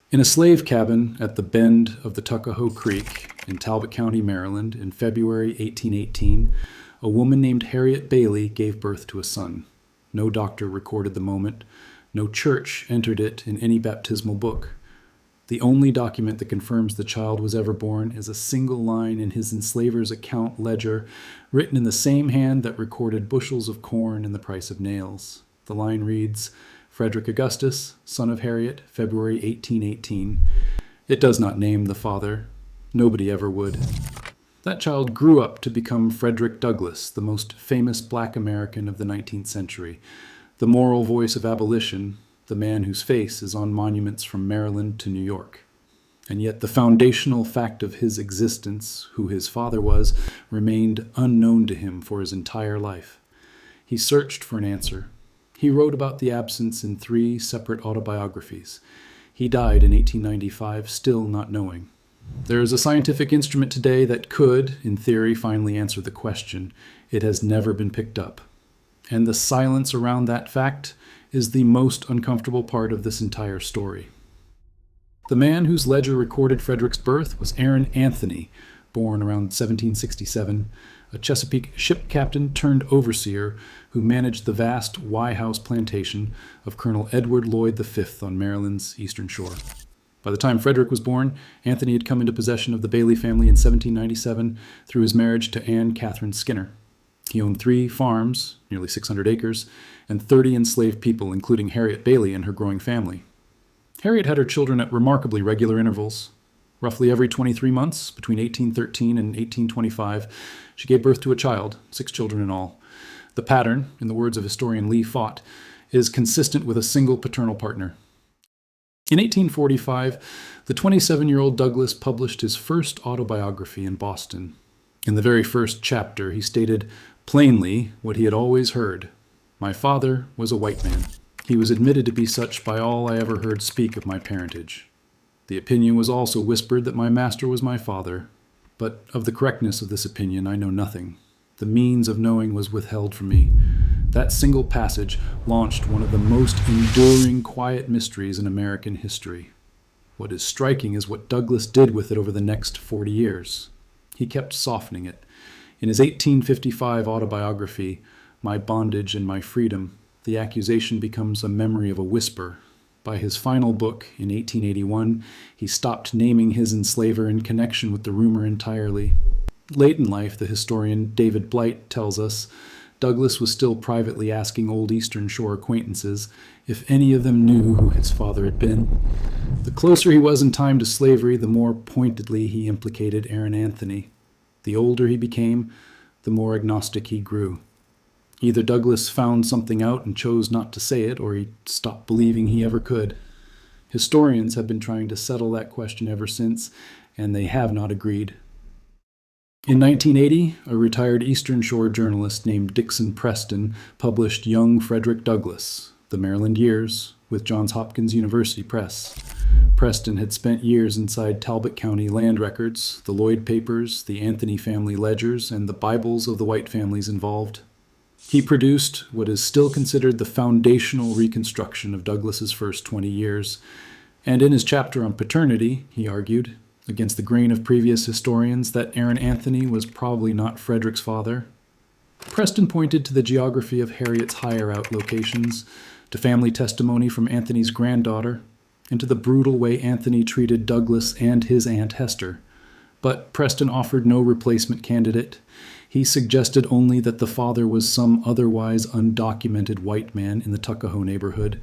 In a slave cabin at the bend of the Tuckahoe Creek in Talbot County, Maryland, in February 1818, a woman named Harriet Bailey gave birth to a son. No doctor recorded the moment. No church entered it in any baptismal book. The only document that confirms the child was ever born is a single line in his enslaver's account ledger, written in the same hand that recorded bushels of corn and the price of nails. The line reads, Frederick Augustus, son of Harriet, February 1818. It does not name the father. Nobody ever would. That child grew up to become Frederick Douglass, the most famous black American of the 19th century, the moral voice of abolition, the man whose face is on monuments from Maryland to New York. And yet the foundational fact of his existence, who his father was, remained unknown to him for his entire life. He searched for an answer. He wrote about the absence in 3 separate autobiographies. He died in 1895, still not knowing. There is a scientific instrument today that could, in theory, finally answer the question. It has never been picked up. And the silence around that fact is the most uncomfortable part of this entire story. The man whose ledger recorded Frederick's birth was Aaron Anthony, born around 1767, a Chesapeake ship captain turned overseer who managed the vast Wye House plantation of Colonel Edward Lloyd V on Maryland's eastern shore. By the time Frederick was born, Anthony had come into possession of the Bailey family in 1797 through his marriage to Anne Catherine Skinner. He owned 3 farms, nearly 600 acres, and 30 enslaved people, including Harriet Bailey and her growing family. Harriet had her children at remarkably regular intervals. Roughly every 23 months, between 1813 and 1825, she gave birth to a child, 6 children in all. The pattern, in the words of historian Lee Fott, is consistent with a single paternal partner. In 1845, the 27-year-old Douglass published his first autobiography in Boston. In the very first chapter, he stated plainly what he had always heard. My father was a white man. He was admitted to be such by all I ever heard speak of my parentage. The opinion was also whispered that my master was my father, but of the correctness of this opinion I know nothing. The means of knowing was withheld from me. That single passage launched one of the most enduring quiet mysteries in American history. What is striking is what Douglass did with it over the next 40 years. He kept softening it. In his 1855 autobiography, My Bondage and My Freedom, the accusation becomes a memory of a whisper. By his final book in 1881, he stopped naming his enslaver in connection with the rumor entirely. Late in life, the historian David Blight tells us, Douglass was still privately asking old Eastern Shore acquaintances if any of them knew who his father had been. The closer he was in time to slavery, the more pointedly he implicated Aaron Anthony. The older he became, the more agnostic he grew. Either Douglass found something out and chose not to say it, or he stopped believing he ever could. Historians have been trying to settle that question ever since, and they have not agreed. In 1980, a retired Eastern Shore journalist named Dixon Preston published Young Frederick Douglass, The Maryland Years, with Johns Hopkins University Press. Preston had spent years inside Talbot County land records, the Lloyd papers, the Anthony family ledgers, and the Bibles of the white families involved. He produced what is still considered the foundational reconstruction of Douglass's first 20 years, and in his chapter on paternity, he argued, against the grain of previous historians, that Aaron Anthony was probably not Frederick's father. Preston pointed to the geography of Harriet's hire-out locations, to family testimony from Anthony's granddaughter, and to the brutal way Anthony treated Douglass and his Aunt Hester. But Preston offered no replacement candidate. He suggested only that the father was some otherwise undocumented white man in the Tuckahoe neighborhood.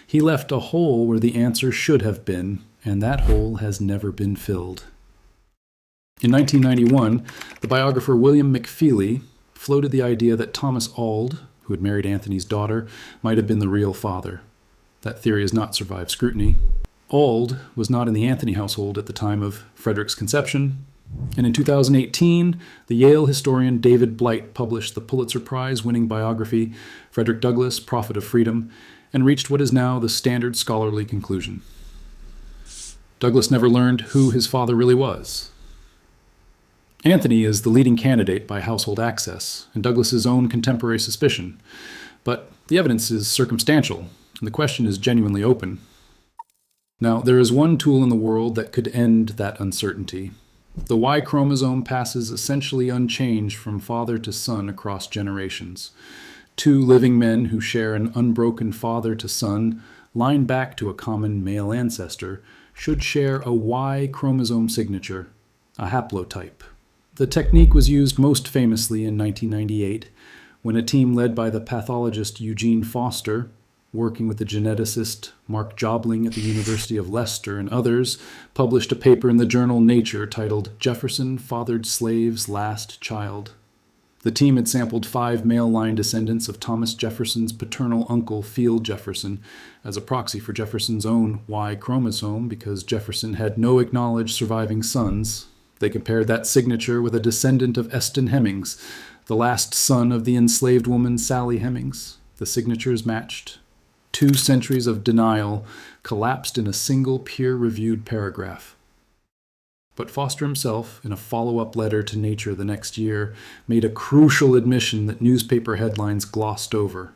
He left a hole where the answer should have been, and that hole has never been filled. In 1991, the biographer William McFeely floated the idea that Thomas Auld, who had married Anthony's daughter, might have been the real father. That theory has not survived scrutiny. Auld was not in the Anthony household at the time of Frederick's conception, and in 2018, the Yale historian David Blight published the Pulitzer Prize-winning biography, Frederick Douglass, Prophet of Freedom, and reached what is now the standard scholarly conclusion. Douglass never learned who his father really was. Anthony is the leading candidate by household access, and Douglass's own contemporary suspicion, but the evidence is circumstantial, and the question is genuinely open. Now, there is one tool in the world that could end that uncertainty. The Y chromosome passes essentially unchanged from father to son across generations. Two living men who share an unbroken father to son, line back to a common male ancestor, should share a Y chromosome signature, a haplotype. The technique was used most famously in 1998 when a team led by the pathologist Eugene Foster, working with the geneticist Mark Jobling at the University of Leicester and others, published a paper in the journal Nature titled "Jefferson Fathered Slave's Last Child." The team had sampled 5 male line descendants of Thomas Jefferson's paternal uncle, Field Jefferson, as a proxy for Jefferson's own Y chromosome because Jefferson had no acknowledged surviving sons. They compared that signature with a descendant of Eston Hemings, the last son of the enslaved woman Sally Hemings. The signatures matched. 2 centuries of denial collapsed in a single peer-reviewed paragraph. But Foster himself, in a follow-up letter to Nature the next year, made a crucial admission that newspaper headlines glossed over.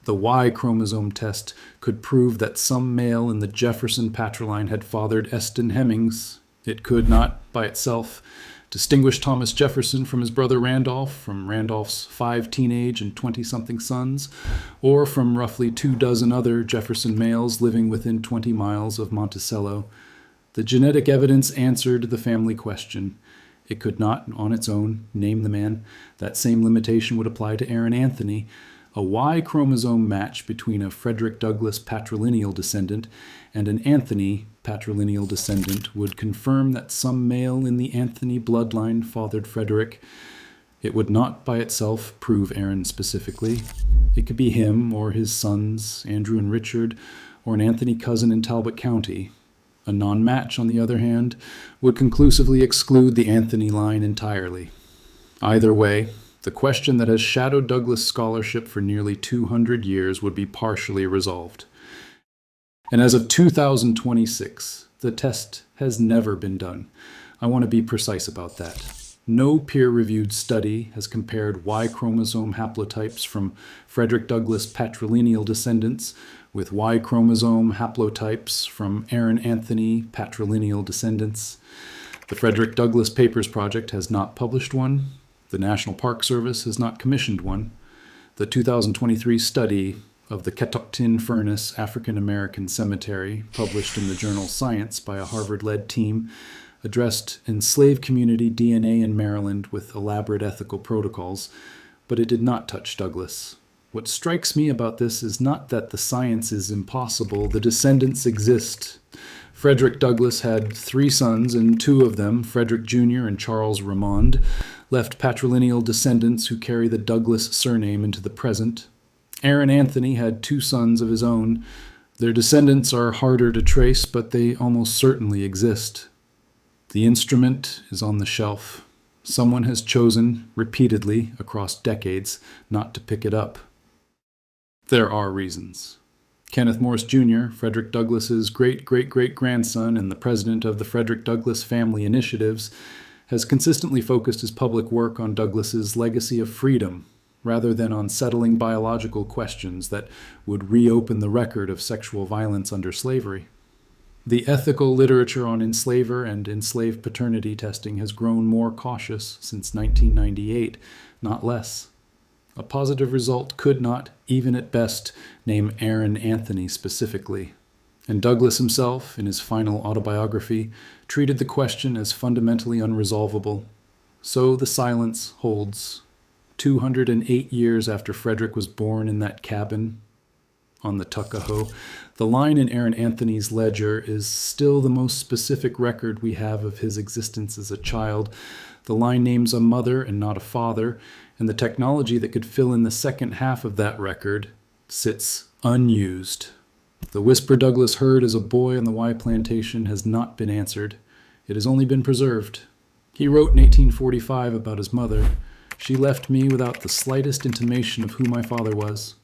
The Y chromosome test could prove that some male in the Jefferson patriline had fathered Eston Hemings. It could not, by itself, distinguish Thomas Jefferson from his brother Randolph, from Randolph's 5 teenage and 20-something sons, or from roughly 24 other Jefferson males living within 20 miles of Monticello. The genetic evidence answered the family question. It could not, on its own, name the man. That same limitation would apply to Aaron Anthony. A Y chromosome match between a Frederick Douglass patrilineal descendant and an Anthony patrilineal descendant would confirm that some male in the Anthony bloodline fathered Frederick. It would not by itself prove Aaron specifically. It could be him or his sons, Andrew and Richard, or an Anthony cousin in Talbot County. A non-match, on the other hand, would conclusively exclude the Anthony line entirely. Either way, the question that has shadowed Douglass scholarship for nearly 200 years would be partially resolved. And as of 2026, the test has never been done. I want to be precise about that. No peer-reviewed study has compared Y chromosome haplotypes from Frederick Douglass patrilineal descendants with Y chromosome haplotypes from Aaron Anthony patrilineal descendants. The Frederick Douglass Papers Project has not published one. The National Park Service has not commissioned one. The 2023 study of the Catoctin Furnace African American Cemetery, published in the journal Science by a Harvard-led team, addressed enslaved community DNA in Maryland with elaborate ethical protocols, but it did not touch Douglass. What strikes me about this is not that the science is impossible, the descendants exist. Frederick Douglass had 3 sons, and 2 of them, Frederick Jr. and Charles Ramond, left patrilineal descendants who carry the Douglass surname into the present. Aaron Anthony had 2 sons of his own. Their descendants are harder to trace, but they almost certainly exist. The instrument is on the shelf. Someone has chosen, repeatedly, across decades, not to pick it up. There are reasons. Kenneth Morse Jr., Frederick Douglass's great-great-great-grandson and the president of the Frederick Douglass Family Initiatives, has consistently focused his public work on Douglass's legacy of freedom, rather than on settling biological questions that would reopen the record of sexual violence under slavery. The ethical literature on enslaver and enslaved paternity testing has grown more cautious since 1998, not less. A positive result could not, even at best, name Aaron Anthony specifically. And Douglass himself, in his final autobiography, treated the question as fundamentally unresolvable. So the silence holds. 208 years after Frederick was born in that cabin on the Tuckahoe, the line in Aaron Anthony's ledger is still the most specific record we have of his existence as a child. The line names a mother and not a father, and the technology that could fill in the second half of that record sits unused. The whisper Douglass heard as a boy on the Y plantation has not been answered. It has only been preserved. He wrote in 1845 about his mother, "She left me without the slightest intimation of who my father was."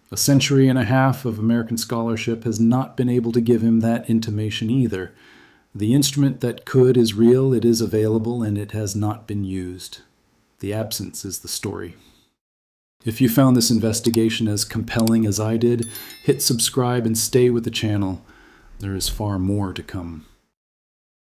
A century and a half of American scholarship has not been able to give him that intimation either. The instrument that could is real, it is available, and it has not been used. The absence is the story. If you found this investigation as compelling as I did, hit subscribe and stay with the channel. There is far more to come.